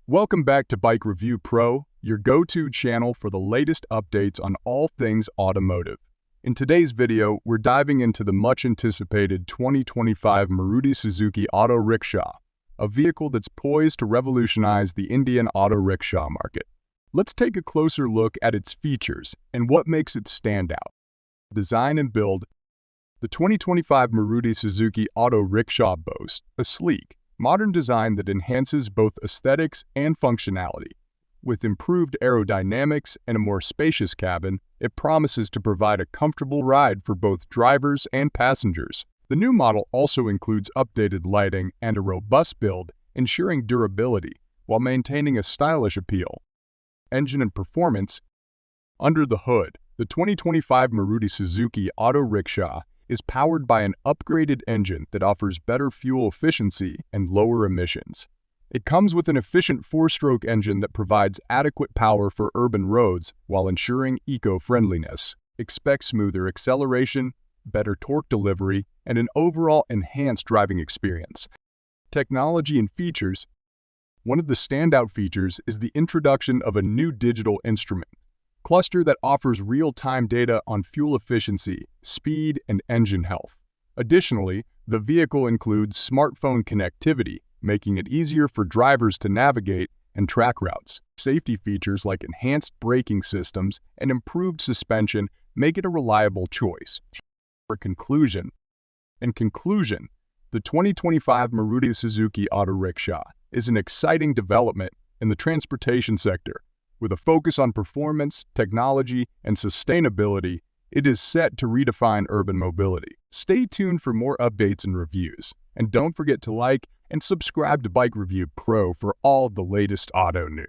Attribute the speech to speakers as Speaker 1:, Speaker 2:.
Speaker 1: Welcome back to Bike Review Pro, your go-to channel for the latest updates on all things automotive. In today's video, we're diving into the much-anticipated 2025 Maruti Suzuki Auto Rickshaw, a vehicle that's poised to revolutionize the Indian auto rickshaw market. Let's take a closer look at its features and what makes it stand out. Design and build. The 2025 Maruti Suzuki Auto Rickshaw boasts a sleek, modern design that enhances both aesthetics and functionality. With improved aerodynamics and a more spacious cabin, it promises to provide a comfortable ride for both drivers and passengers. The new model also includes updated lighting and a robust build, ensuring durability while maintaining a stylish appeal. Engine and performance. Under the hood, the 2025 Maruti Suzuki Auto Rickshaw is powered by an upgraded engine that offers better fuel efficiency and lower emissions. It comes with an efficient 4-stroke engine that provides adequate power for urban roads while ensuring eco-friendliness. Expect smoother acceleration, better torque delivery, and an overall enhanced driving experience. Technology and features. One of the standout features is the introduction of a new digital instrument cluster that offers real-time data on fuel efficiency, speed, and engine health. Additionally, the vehicle includes smartphone connectivity, making it easier for drivers to navigate and track routes. Safety features like enhanced braking systems and improved suspension make it a reliable choice. In conclusion, the 2025 Maruti Suzuki Auto Rickshaw is an exciting development in the transportation sector. With a focus on performance, technology, and sustainability, it is set to redefine urban mobility. Stay tuned for more updates and reviews. And don't forget to like and subscribe to Bike Review Pro for all of the latest auto news.